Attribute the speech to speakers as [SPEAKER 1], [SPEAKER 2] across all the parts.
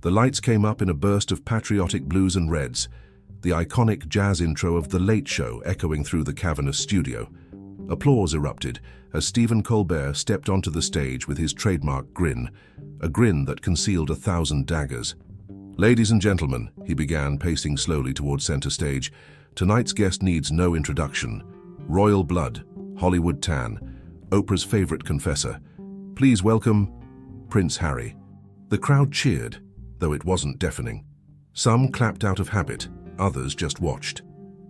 [SPEAKER 1] The lights came up in a burst of patriotic blues and reds, the iconic jazz intro of The Late Show echoing through the cavernous studio. Applause erupted as Stephen Colbert stepped onto the stage with his trademark grin, a grin that concealed 1,000 daggers. "Ladies and gentlemen," he began, pacing slowly toward center stage, "tonight's guest needs no introduction. Royal blood, Hollywood tan, Oprah's favorite confessor. Please welcome Prince Harry." The crowd cheered, though it wasn't deafening. Some clapped out of habit, others just watched.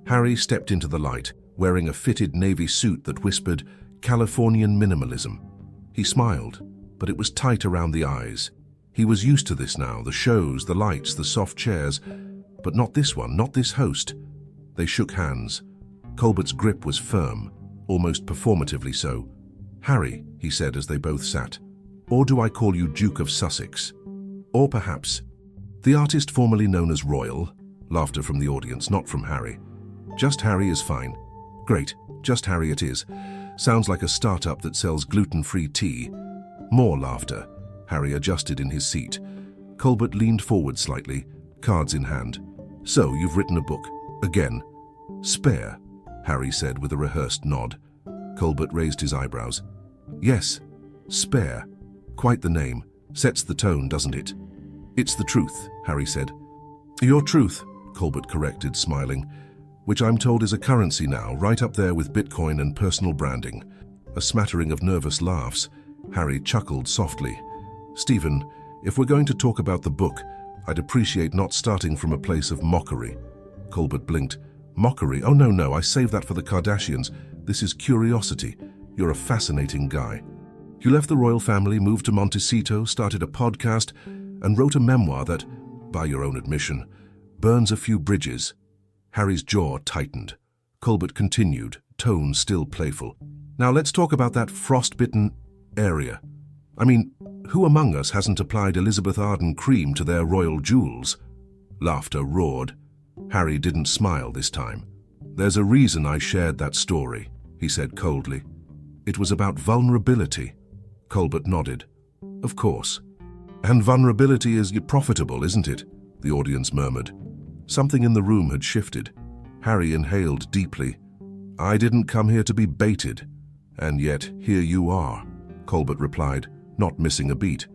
[SPEAKER 1] Harry stepped into the light, wearing a fitted navy suit that whispered Californian minimalism. He smiled, but it was tight around the eyes. He was used to this now, the shows, the lights, the soft chairs, but not this one, not this host. They shook hands. Colbert's grip was firm, almost performatively so. "Harry," he said as they both sat, "or do I call you Duke of Sussex? Or perhaps..." The artist formerly known as Royal, laughter from the audience, not from Harry. "Just Harry is fine." "Great, just Harry it is. Sounds like a startup that sells gluten-free tea." More laughter. Harry adjusted in his seat. Colbert leaned forward slightly, cards in hand. "So, you've written a book. Again." "Spare," Harry said with a rehearsed nod. Colbert raised his eyebrows. "Yes, Spare. Quite the name. Sets the tone, doesn't it?" "It's the truth," Harry said. "Your truth," Colbert corrected, smiling, "which I'm told is a currency now, right up there with Bitcoin and personal branding." A smattering of nervous laughs. Harry chuckled softly. "Stephen, if we're going to talk about the book, I'd appreciate not starting from a place of mockery." Colbert blinked. "Mockery? Oh, no, I save that for the Kardashians. This is curiosity. You're a fascinating guy. You left the royal family, moved to Montecito, started a podcast, and wrote a memoir that, by your own admission, burns a few bridges." Harry's jaw tightened. Colbert continued, tone still playful. "Now let's talk about that frostbitten area. I mean, who among us hasn't applied Elizabeth Arden cream to their royal jewels?" Laughter roared. Harry didn't smile this time. "There's a reason I shared that story," he said coldly. "It was about vulnerability." Colbert nodded. "Of course. And vulnerability is profitable, isn't it?" the audience murmured. Something in the room had shifted. Harry inhaled deeply. "I didn't come here to be baited. And yet, here you are," Colbert replied, not missing a beat.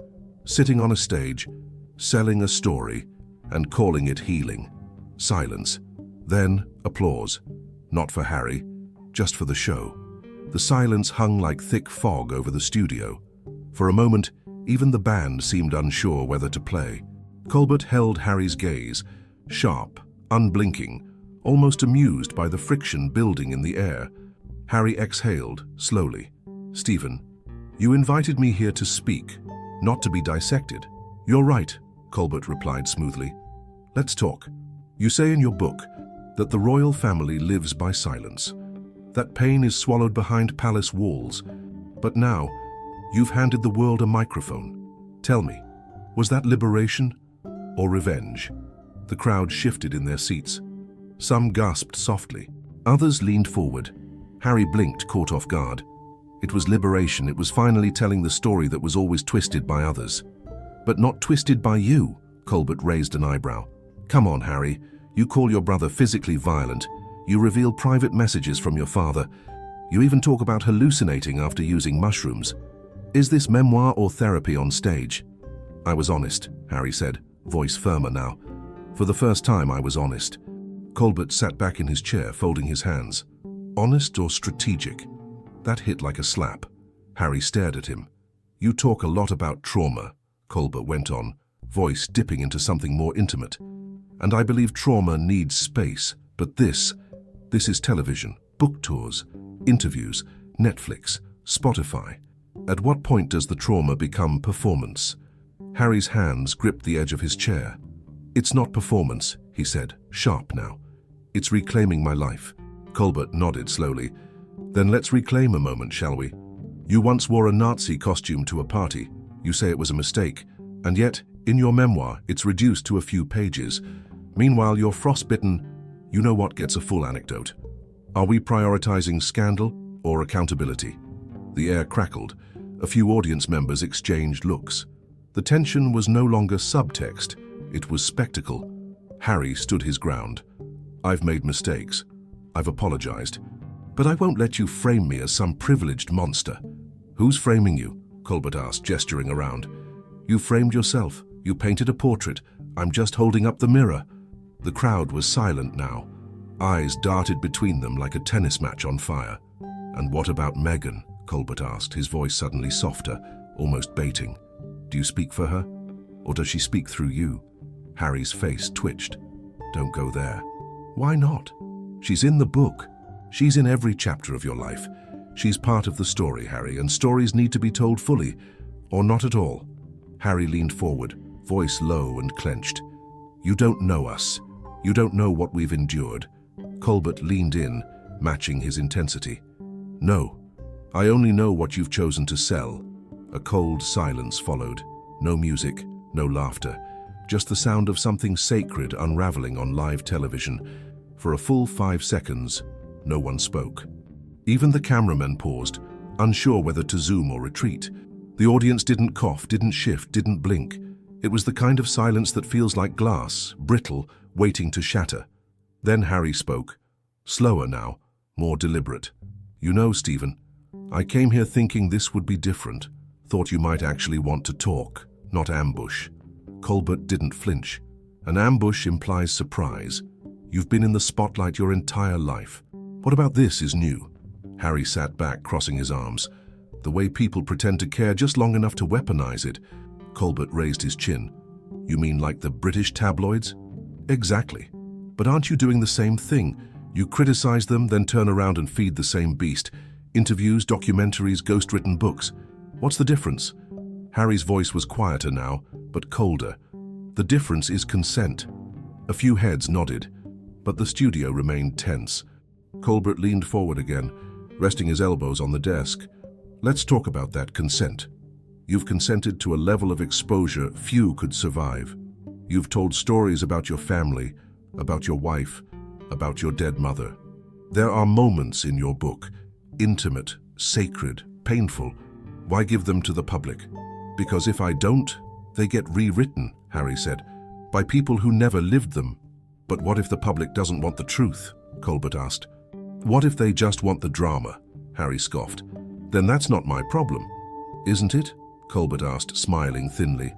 [SPEAKER 1] "Sitting on a stage, selling a story, and calling it healing." Silence. Then applause. Not for Harry, just for the show. The silence hung like thick fog over the studio. For a moment, even the band seemed unsure whether to play. Colbert held Harry's gaze, sharp, unblinking, almost amused by the friction building in the air. Harry exhaled, slowly. "Stephen, you invited me here to speak, not to be dissected." "You're right," Colbert replied smoothly. "Let's talk. You say in your book that the royal family lives by silence, that pain is swallowed behind palace walls. But now, you've handed the world a microphone. Tell me, was that liberation or revenge?" The crowd shifted in their seats. Some gasped softly. Others leaned forward. Harry blinked, caught off guard. It was liberation. It was finally telling the story that was always twisted by others. "But not twisted by you," Colbert raised an eyebrow. "Come on, Harry. You call your brother physically violent. You reveal private messages from your father. You even talk about hallucinating after using mushrooms. Is this memoir or therapy on stage?" "I was honest," Harry said, voice firmer now. "For the first time, I was honest." Colbert sat back in his chair, folding his hands. "Honest or strategic?" That hit like a slap. Harry stared at him. "You talk a lot about trauma," Colbert went on, voice dipping into something more intimate. "And I believe trauma needs space, but this is television, book tours, interviews, Netflix, Spotify. At what point does the trauma become performance?" Harry's hands gripped the edge of his chair. "It's not performance," he said, sharp now. "It's reclaiming my life." Colbert nodded slowly. "Then let's reclaim a moment, shall we? You once wore a Nazi costume to a party. You say it was a mistake. And yet, in your memoir, it's reduced to a few pages. Meanwhile, you're frostbitten. You know what gets a full anecdote. Are we prioritizing scandal or accountability?" The air crackled. A few audience members exchanged looks. The tension was no longer subtext. It was spectacle. Harry stood his ground. "I've made mistakes. I've apologized. But I won't let you frame me as some privileged monster." "Who's framing you?" Colbert asked, gesturing around. "You framed yourself. You painted a portrait. I'm just holding up the mirror." The crowd was silent now. Eyes darted between them like a tennis match on fire. "And what about Meghan?" Colbert asked, his voice suddenly softer, almost baiting. "Do you speak for her? Or does she speak through you?" Harry's face twitched. "Don't go there." "Why not? She's in the book. She's in every chapter of your life. She's part of the story, Harry, and stories need to be told fully, or not at all." Harry leaned forward, voice low and clenched. "You don't know us. You don't know what we've endured." Colbert leaned in, matching his intensity. "No, I only know what you've chosen to sell." A cold silence followed. No music, no laughter, just the sound of something sacred unraveling on live television. For a full 5 seconds, no one spoke. Even the cameramen paused, unsure whether to zoom or retreat. The audience didn't cough, didn't shift, didn't blink. It was the kind of silence that feels like glass, brittle, waiting to shatter. Then Harry spoke, slower now, more deliberate. "You know, Stephen, I came here thinking this would be different. Thought you might actually want to talk, not ambush." Colbert didn't flinch. An ambush implies surprise. You've been in the spotlight your entire life. What about this is new? Harry sat back, crossing his arms. The way people pretend to care just long enough to weaponize it. Colbert raised his chin. "You mean like the British tabloids?" "Exactly. But aren't you doing the same thing? You criticize them, then turn around and feed the same beast. Interviews, documentaries, ghost-written books. What's the difference?" Harry's voice was quieter now, but colder. "The difference is consent." A few heads nodded, but the studio remained tense. Colbert leaned forward again, resting his elbows on the desk. "Let's talk about that consent. You've consented to a level of exposure few could survive. You've told stories about your family, about your wife, about your dead mother. There are moments in your book, intimate, sacred, painful. Why give them to the public?" "Because if I don't, they get rewritten," Harry said, "by people who never lived them." "But what if the public doesn't want the truth?" Colbert asked. "What if they just want the drama?" Harry scoffed. "Then that's not my problem." "Isn't it?" Colbert asked, smiling thinly.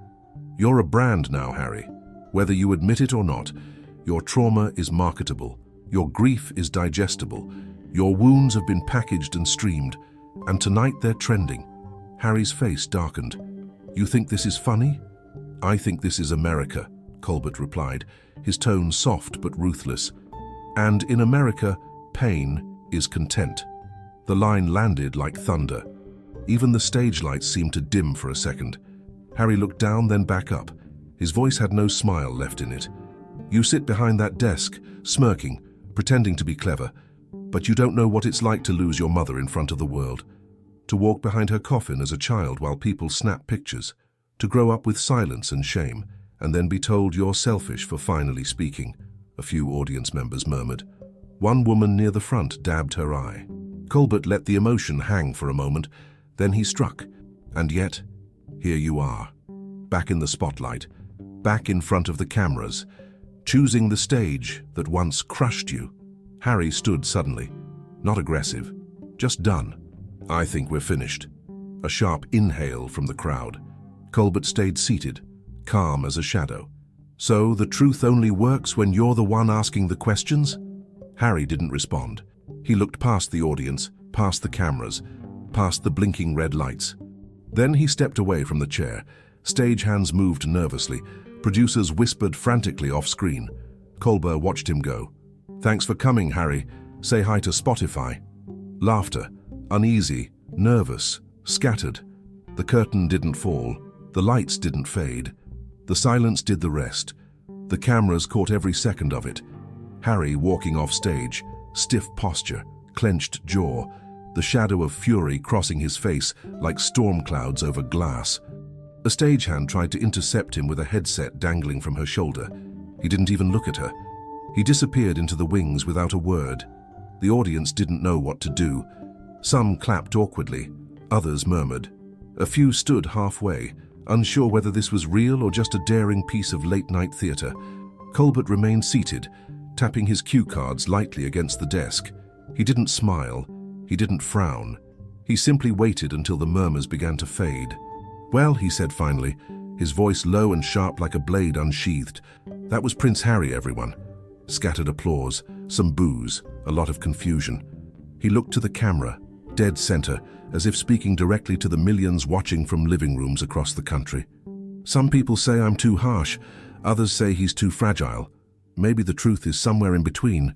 [SPEAKER 1] "You're a brand now, Harry. Whether you admit it or not, your trauma is marketable. Your grief is digestible. Your wounds have been packaged and streamed, and tonight they're trending." Harry's face darkened. "You think this is funny?" "I think this is America," Colbert replied, his tone soft but ruthless. "And in America, pain is content." The line landed like thunder. Even the stage lights seemed to dim for a second. Harry looked down, then back up. His voice had no smile left in it. "You sit behind that desk, smirking, pretending to be clever, but you don't know what it's like to lose your mother in front of the world. To walk behind her coffin as a child while people snap pictures. To grow up with silence and shame, and then be told you're selfish for finally speaking," a few audience members murmured. One woman near the front dabbed her eye. Colbert let the emotion hang for a moment, then he struck. "And yet, here you are, back in the spotlight, back in front of the cameras, choosing the stage that once crushed you." Harry stood suddenly, not aggressive, just done. "I think we're finished." A sharp inhale from the crowd. Colbert stayed seated, calm as a shadow. "So the truth only works when you're the one asking the questions?" Harry didn't respond. He looked past the audience, past the cameras, past the blinking red lights. Then he stepped away from the chair. Stagehands moved nervously. Producers whispered frantically off-screen. Colbert watched him go. "Thanks for coming, Harry. Say hi to Spotify." Laughter, uneasy, nervous, scattered. The curtain didn't fall. The lights didn't fade. The silence did the rest. The cameras caught every second of it. Harry walking off stage, stiff posture, clenched jaw, the shadow of fury crossing his face like storm clouds over glass. A stagehand tried to intercept him with a headset dangling from her shoulder. He didn't even look at her. He disappeared into the wings without a word. The audience didn't know what to do. Some clapped awkwardly, others murmured. A few stood halfway, Unsure whether this was real or just a daring piece of late-night theatre, Colbert remained seated, tapping his cue cards lightly against the desk. He didn't smile. He didn't frown. He simply waited until the murmurs began to fade. "Well," he said finally, his voice low and sharp like a blade unsheathed. "That was Prince Harry, everyone." Scattered applause, some boos, a lot of confusion. He looked to the camera, dead center, as if speaking directly to the millions watching from living rooms across the country. "Some people say I'm too harsh, others say he's too fragile. Maybe the truth is somewhere in between,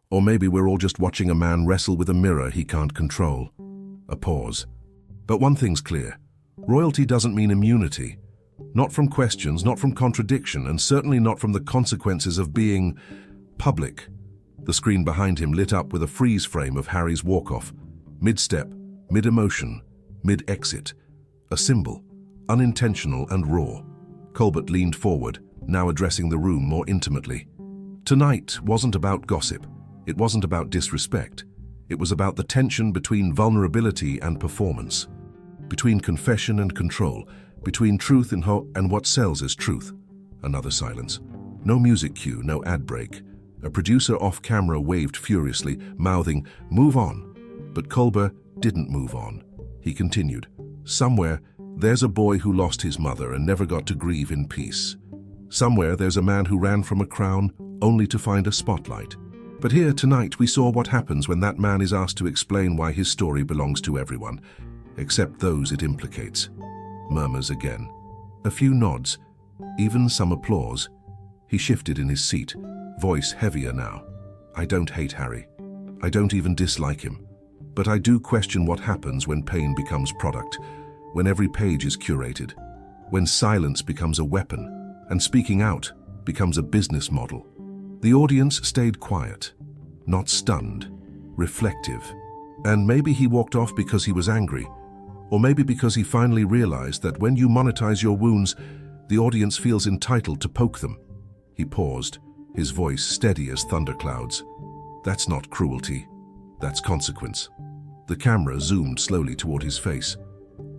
[SPEAKER 1] or maybe we're all just watching a man wrestle with a mirror he can't control." A pause. "But one thing's clear. Royalty doesn't mean immunity. Not from questions, not from contradiction, and certainly not from the consequences of being public." The screen behind him lit up with a freeze frame of Harry's walk-off. Mid-step, mid-emotion, mid-exit. A symbol, unintentional and raw. Colbert leaned forward, now addressing the room more intimately. Tonight wasn't about gossip. It wasn't about disrespect. It was about the tension between vulnerability and performance, between confession and control, between truth and what sells as truth. Another silence. No music cue, no ad break. A producer off-camera waved furiously, mouthing, "Move on." But Colbert didn't move on. He continued, "Somewhere, there's a boy who lost his mother and never got to grieve in peace. Somewhere, there's a man who ran from a crown only to find a spotlight. But here, tonight, we saw what happens when that man is asked to explain why his story belongs to everyone, except those it implicates." Murmurs again. A few nods, even some applause. He shifted in his seat, voice heavier now. "I don't hate Harry. I don't even dislike him. But I do question what happens when pain becomes product, when every page is curated, when silence becomes a weapon, and speaking out becomes a business model." The audience stayed quiet, not stunned, reflective. And maybe he walked off because he was angry, or maybe because he finally realized that when you monetize your wounds, the audience feels entitled to poke them. He paused, his voice steady as thunderclouds. "That's not cruelty. That's consequence." The camera zoomed slowly toward his face.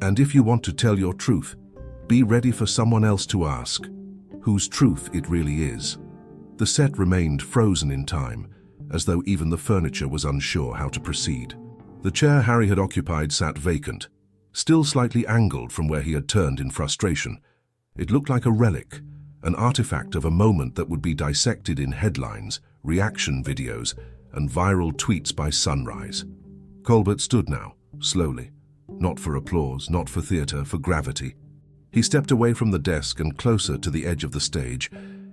[SPEAKER 1] "And if you want to tell your truth, be ready for someone else to ask whose truth it really is." The set remained frozen in time, as though even the furniture was unsure how to proceed. The chair Harry had occupied sat vacant, still slightly angled from where he had turned in frustration. It looked like a relic, an artifact of a moment that would be dissected in headlines, reaction videos, and viral tweets by sunrise. Colbert stood now, slowly, not for applause, not for theatre, for gravity. He stepped away from the desk and closer to the edge of the stage,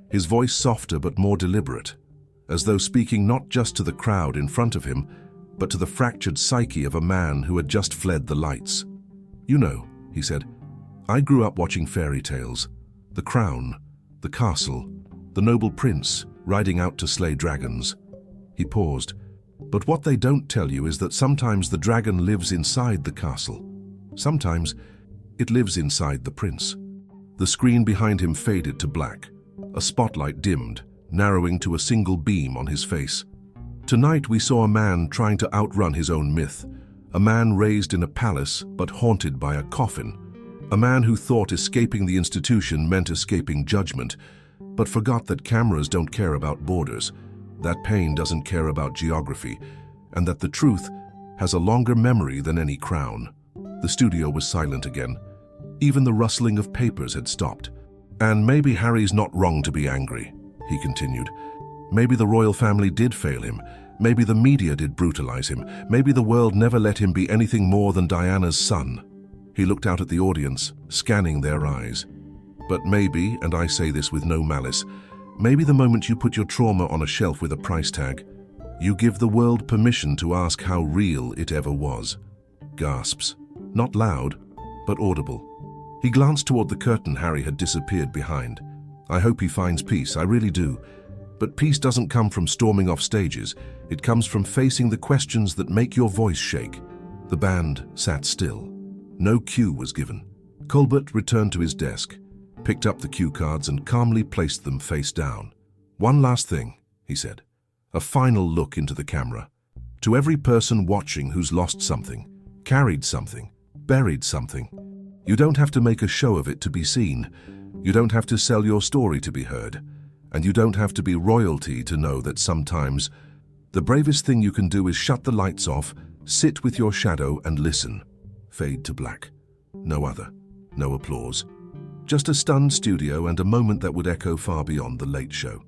[SPEAKER 1] his voice softer but more deliberate, as though speaking not just to the crowd in front of him, but to the fractured psyche of a man who had just fled the lights. "You know," he said, "I grew up watching fairy tales. The crown, the castle, the noble prince riding out to slay dragons." He paused. "But what they don't tell you is that sometimes the dragon lives inside the castle. Sometimes it lives inside the prince." The screen behind him faded to black. A spotlight dimmed, narrowing to a single beam on his face. Tonight we saw a man trying to outrun his own myth. A man raised in a palace but haunted by a coffin. A man who thought escaping the institution meant escaping judgment, but forgot that cameras don't care about borders, that pain doesn't care about geography, and that the truth has a longer memory than any crown. The studio was silent again. Even the rustling of papers had stopped. "And maybe Harry's not wrong to be angry," he continued. "Maybe the royal family did fail him. Maybe the media did brutalize him. Maybe the world never let him be anything more than Diana's son." He looked out at the audience, scanning their eyes. "But maybe, and I say this with no malice, maybe the moment you put your trauma on a shelf with a price tag, you give the world permission to ask how real it ever was." Gasps. Not loud, but audible. He glanced toward the curtain Harry had disappeared behind. "I hope he finds peace, I really do. But peace doesn't come from storming off stages. It comes from facing the questions that make your voice shake." The band sat still. No cue was given. Colbert returned to his desk, picked up the cue cards and calmly placed them face down. "One last thing," he said. A final look into the camera. "To every person watching who's lost something, carried something, buried something, You don't have to make a show of it to be seen. You don't have to sell your story to be heard. And you don't have to be royalty to know that sometimes the bravest thing you can do is shut the lights off, sit with your shadow and listen. Fade to black. No other. No applause. Just a stunned studio and a moment that would echo far beyond the late show.